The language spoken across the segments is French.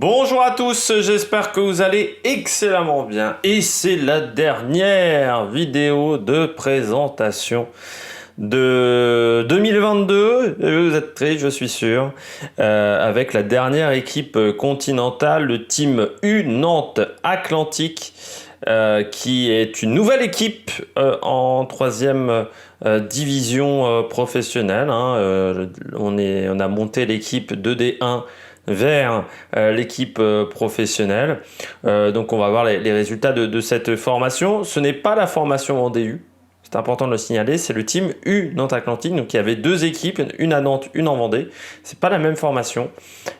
Bonjour à tous, j'espère que vous allez excellemment bien. Et c'est la dernière vidéo de présentation de 2022. Vous êtes prêts, je suis sûr, avec la dernière équipe continentale, le team U Nantes Atlantique, qui est une nouvelle équipe en troisième division professionnelle. On a monté l'équipe 2D1 vers l'équipe professionnelle. Donc on va voir les résultats de cette formation. Ce n'est pas la formation en DU, c'est important de le signaler, c'est le team U Nantes Atlantique. Donc il y avait deux équipes, une à Nantes, une en Vendée. C'est pas la même formation,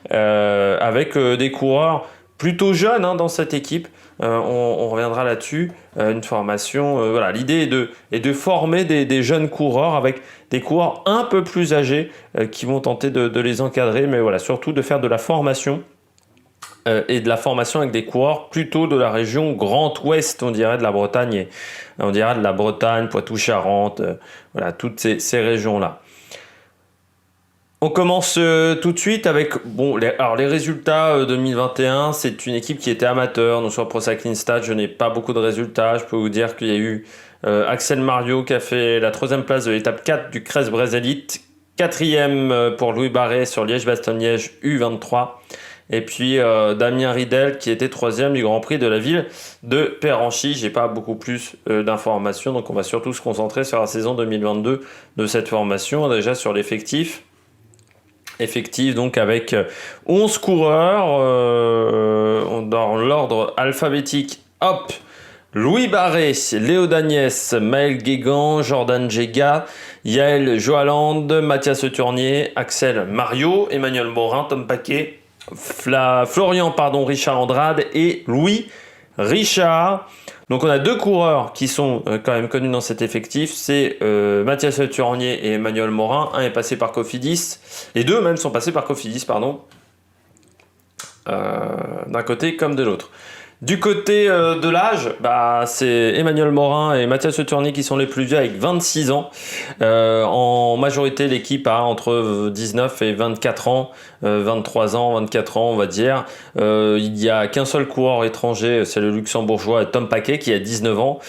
avec des coureurs plutôt jeunes dans cette équipe. On reviendra là-dessus. Une formation, voilà, l'idée est de former des jeunes coureurs avec des coureurs un peu plus âgés qui vont tenter de les encadrer, mais voilà, surtout de faire de la formation et de la formation avec des coureurs plutôt de la région Grand Ouest, on dirait de la Bretagne, on dirait de la Bretagne, Poitou-Charentes, voilà, toutes ces régions-là. On commence tout de suite avec les résultats 2021. C'est une équipe qui était amateur. Donc sur Pro Cycling Stats, je n'ai pas beaucoup de résultats. Je peux vous dire qu'il y a eu Axel Mario qui a fait la 3e place de l'étape 4 du Crest-Brésil Elite, 4e pour Louis Barret sur Liège-Bastogne-Liège U23, et puis Damien Ridel qui était 3e du Grand Prix de la ville de Péranchy. J'ai pas beaucoup plus d'informations, donc on va surtout se concentrer sur la saison 2022 de cette formation. Déjà sur l'effectif donc avec 11 coureurs dans l'ordre alphabétique. Hop, Louis Barret, Léo Dagnès, Maël Guégan, Jordan Jega, Yael Joaland, Mathias Tournier, Axel Mario, Emmanuel Morin, Tom Paquet, Florian Richard Andrade et Louis Richard. Donc on a deux coureurs qui sont quand même connus dans cet effectif, c'est Mathias Tournier et Emmanuel Morin. Un est passé par Cofidis, les deux même sont passés par Cofidis, d'un côté comme de l'autre. Du côté de l'âge, c'est Emmanuel Morin et Mathias Tournier qui sont les plus vieux avec 26 ans. En majorité, l'équipe a entre 19 et 24 ans, 23 ans, 24 ans, on va dire. Il n'y a qu'un seul coureur étranger, c'est le luxembourgeois Tom Paquet qui a 19 ans,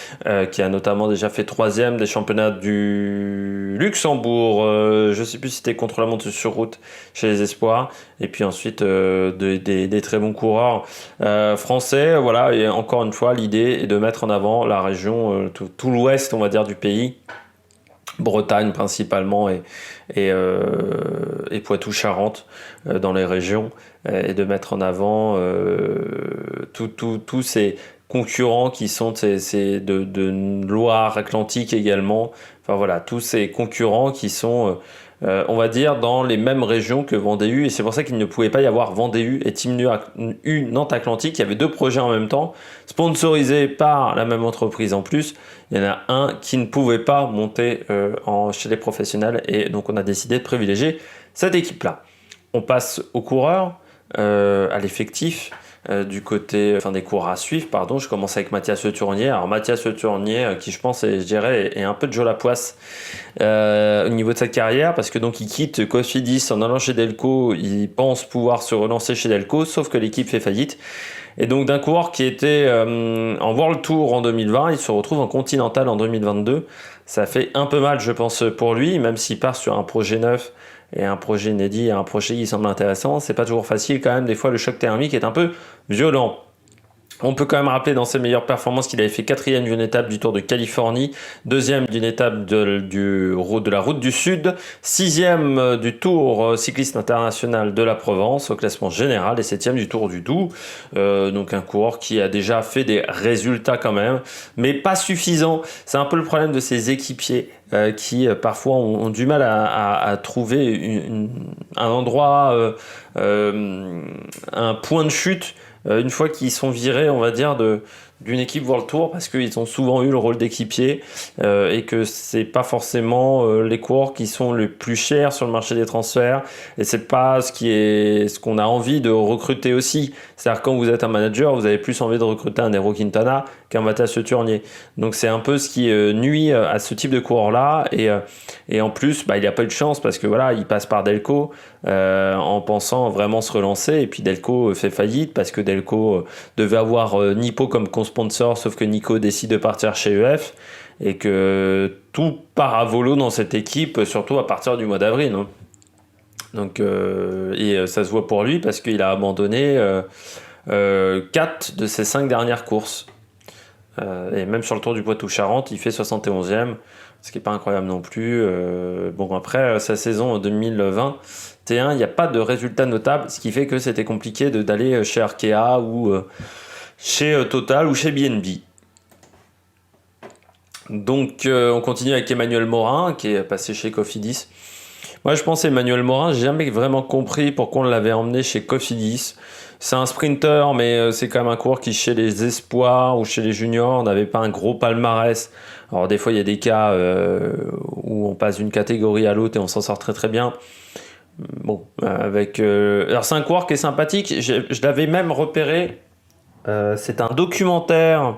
qui a notamment déjà fait 3e des championnats du Luxembourg. Je ne sais plus si c'était contre la montre sur route chez les Espoirs. Et puis ensuite, des très bons coureurs français. Voilà, et encore une fois, l'idée est de mettre en avant la région, tout l'ouest, on va dire, du pays, Bretagne principalement et Poitou-Charentes dans les régions, et de mettre en avant tous ces concurrents qui sont de Loire-Atlantique également. Enfin voilà, tous ces concurrents qui sont on va dire dans les mêmes régions que Vendée U, et c'est pour ça qu'il ne pouvait pas y avoir Vendée U et Team U Nantes Atlantique. Il y avait deux projets en même temps, sponsorisés par la même entreprise en plus. Il y en a un qui ne pouvait pas monter chez les professionnels, et donc on a décidé de privilégier cette équipe-là. On passe aux coureurs, à l'effectif. Du côté des coureurs à suivre, je commence avec Mathias Tournier. Alors Mathias Tournier, qui je pense est un peu de Jolapoisse au niveau de sa carrière, parce que donc il quitte Cofidis en allant chez Delco. Il pense pouvoir se relancer chez Delco, sauf que l'équipe fait faillite. Et donc d'un coureur qui était en World Tour en 2020, il se retrouve en Continental en 2022. Ça fait un peu mal, je pense, pour lui, même s'il part sur un projet neuf et un projet inédit, un projet qui semble intéressant. C'est pas toujours facile quand même, des fois le choc thermique est un peu violent. On peut quand même rappeler dans ses meilleures performances qu'il avait fait 4e d'une étape du Tour de Californie, 2e d'une étape de la Route du Sud, 6e du Tour cycliste international de la Provence au classement général, et 7e du Tour du Doubs. Donc un coureur qui a déjà fait des résultats quand même, mais pas suffisants. C'est un peu le problème de ces équipiers qui parfois ont du mal à trouver un endroit, un point de chute une fois qu'ils sont virés, on va dire, de d'une équipe World Tour parce qu'ils ont souvent eu le rôle d'équipier et que c'est pas forcément les coureurs qui sont les plus chers sur le marché des transferts et c'est pas ce qu'on a envie de recruter aussi. C'est-à-dire quand vous êtes un manager, vous avez plus envie de recruter un Nairo Quintana qu'un Matthias Turnier. Donc c'est un peu ce qui nuit à ce type de coureur-là et en plus il n'a pas eu de chance parce que voilà, il passe par Delco en pensant vraiment se relancer et puis Delco fait faillite parce que Delco devait avoir Nippo comme sponsor, sauf que Nico décide de partir chez EF et que tout part à volo dans cette équipe, surtout à partir du mois d'avril. Hein. Donc, ça se voit pour lui parce qu'il a abandonné 4 de ses 5 dernières courses. Et même sur le Tour du Poitou-Charentes, il fait 71e, ce qui n'est pas incroyable non plus. Bon, après, sa saison en 2021, il n'y a pas de résultat notable, ce qui fait que c'était compliqué d'aller chez Arkea ou chez Total ou chez BNB. Donc on continue avec Emmanuel Morin qui est passé chez Cofidis. Moi je pense Emmanuel Morin, j'ai jamais vraiment compris pourquoi on l'avait emmené chez Cofidis. C'est un sprinter mais c'est quand même un coureur qui chez les espoirs ou chez les juniors n'avait pas un gros palmarès. Alors des fois il y a des cas où on passe d'une catégorie à l'autre et on s'en sort très très bien. Bon, alors c'est un coureur qui est sympathique, je l'avais même repéré. C'est un documentaire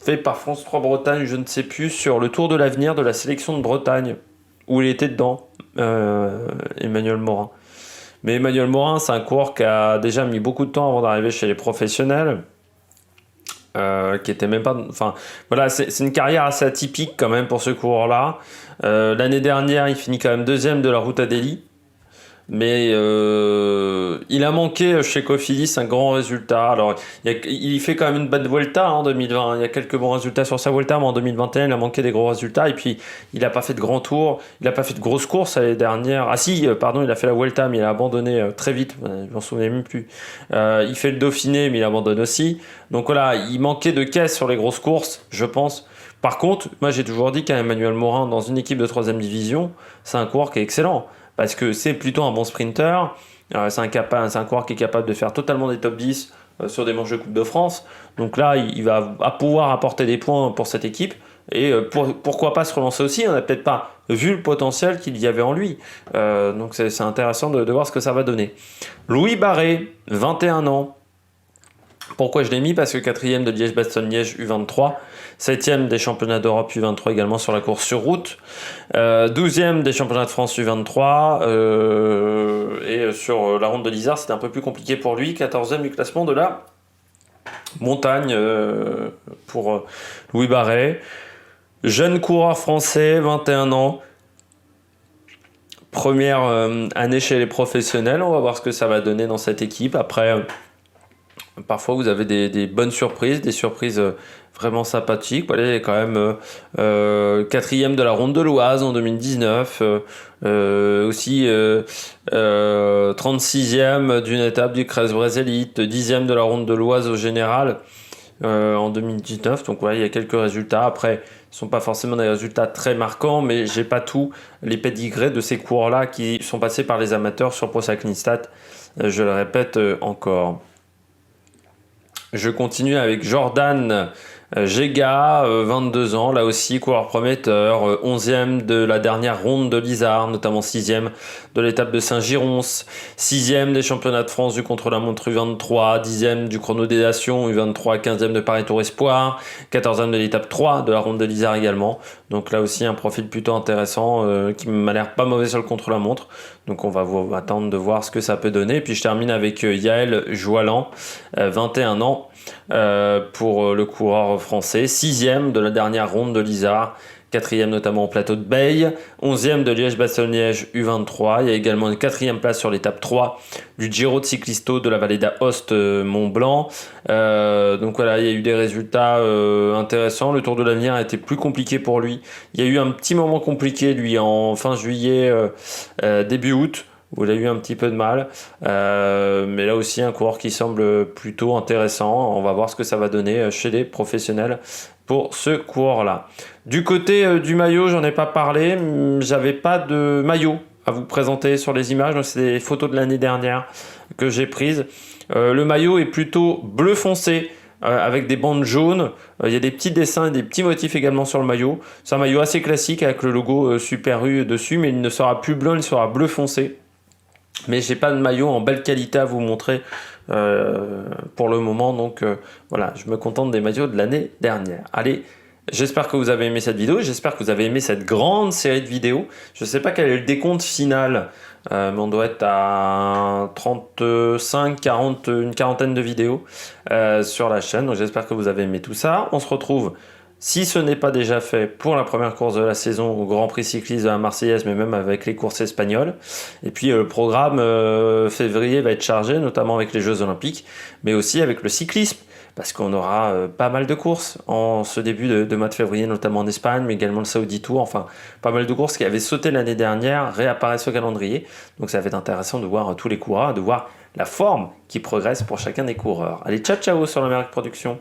fait par France 3 Bretagne, je ne sais plus, sur le Tour de l'avenir de la sélection de Bretagne, où il était dedans, Emmanuel Morin. Mais Emmanuel Morin, c'est un coureur qui a déjà mis beaucoup de temps avant d'arriver chez les professionnels, qui était même pas... Enfin, voilà, c'est une carrière assez atypique quand même pour ce coureur-là. L'année dernière, il finit quand même 2e de la Route à Delhi. Mais il a manqué chez Cofidis un grand résultat. Alors, il fait quand même une bonne Vuelta en 2020. Il y a quelques bons résultats sur sa Vuelta, mais en 2021, il a manqué des gros résultats. Et puis, il n'a pas fait de grands tours. Il n'a pas fait de grosses courses l'année dernière. Ah si, pardon, il a fait la Vuelta, mais il a abandonné très vite. Je m'en souviens même plus. Il fait le Dauphiné, mais il abandonne aussi. Donc voilà, il manquait de caisse sur les grosses courses, je pense. Par contre, moi j'ai toujours dit qu'un Emmanuel Morin dans une équipe de 3ème division, c'est un coureur qui est excellent. Parce que c'est plutôt un bon sprinter, c'est un coureur qui est capable de faire totalement des top 10 sur des manches de Coupe de France. Donc là, il va pouvoir apporter des points pour cette équipe. Et pourquoi pas se relancer aussi, on n'a peut-être pas vu le potentiel qu'il y avait en lui. Donc c'est intéressant de voir ce que ça va donner. Louis Barré, 21 ans. Pourquoi je l'ai mis? Parce que 4e de Liège-Bastogne-Liège U23, 7e des championnats d'Europe U23 également sur la course sur route, 12e des championnats de France U23, et sur la ronde de l'Isère c'était un peu plus compliqué pour lui, 14e du classement de la montagne pour Louis Barré. Jeune coureur français, 21 ans, première année chez les professionnels, on va voir ce que ça va donner dans cette équipe. Après... Parfois, vous avez des bonnes surprises, des surprises vraiment sympathiques. Voilà, il est quand même 4e de la Ronde de l'Oise en 2019. Aussi 36e d'une étape du Crest-Brésil Elite, 10e de la Ronde de l'Oise au général en 2019. Donc voilà, il y a quelques résultats. Après, ce ne sont pas forcément des résultats très marquants, mais j'ai pas tous les pédigrés de ces coureurs-là qui sont passés par les amateurs sur Pro Cycling Stats. Je le répète encore. Je continue avec Jordan Gega, 22 ans, là aussi coureur prometteur, 11e de la dernière ronde de l'Isard, notamment 6e de l'étape de Saint-Girons, 6e des championnats de France du contre-la-montre U23, 10e du chrono des nations U23, 15e de Paris Tour Espoir, 14e de l'étape 3 de la ronde de l'Isard également. Donc là aussi un profil plutôt intéressant qui m'a l'air pas mauvais sur le contre-la-montre. Donc on va attendre de voir ce que ça peut donner. Puis je termine avec Yael Joalan, 21 ans, pour le coureur français, 6e de la dernière ronde de l'Isard, 4e notamment au plateau de Beille, 11e de Liège-Bastogne-Liège U23. Il y a également une 4e place sur l'étape 3 du Giro de Cyclisto de la vallée d'Aoste Mont-Blanc. Donc voilà, il y a eu des résultats intéressants. Le Tour de l'Avenir a été plus compliqué pour lui. Il y a eu un petit moment compliqué lui en fin juillet, début août, où il a eu un petit peu de mal. Mais là aussi, un coureur qui semble plutôt intéressant. On va voir ce que ça va donner chez les professionnels pour ce coureur-là. Du côté du maillot, j'en ai pas parlé. J'avais pas de maillot à vous présenter sur les images. Donc, c'est des photos de l'année dernière que j'ai prises. Le maillot est plutôt bleu foncé, avec des bandes jaunes. Il y a des petits dessins et des petits motifs également sur le maillot. C'est un maillot assez classique avec le logo Super U dessus, mais il ne sera plus blanc, il sera bleu foncé. Mais j'ai pas de maillot en belle qualité à vous montrer pour le moment, donc voilà, je me contente des maillots de l'année dernière. Allez, j'espère que vous avez aimé cette vidéo, j'espère que vous avez aimé cette grande série de vidéos. Je sais pas quel est le décompte final, mais on doit être à 35, 40, une quarantaine de vidéos sur la chaîne, donc j'espère que vous avez aimé tout ça. On se retrouve, si ce n'est pas déjà fait, pour la première course de la saison au Grand Prix cycliste de la Marseillaise, mais même avec les courses espagnoles. Et puis le programme février va être chargé, notamment avec les Jeux Olympiques, mais aussi avec le cyclisme, parce qu'on aura pas mal de courses en ce début de mois de février, notamment en Espagne, mais également le Saudi Tour. Enfin, pas mal de courses qui avaient sauté l'année dernière réapparaissent au calendrier. Donc ça va être intéressant de voir tous les coureurs, de voir la forme qui progresse pour chacun des coureurs. Allez, ciao ciao sur l'Amérique Production.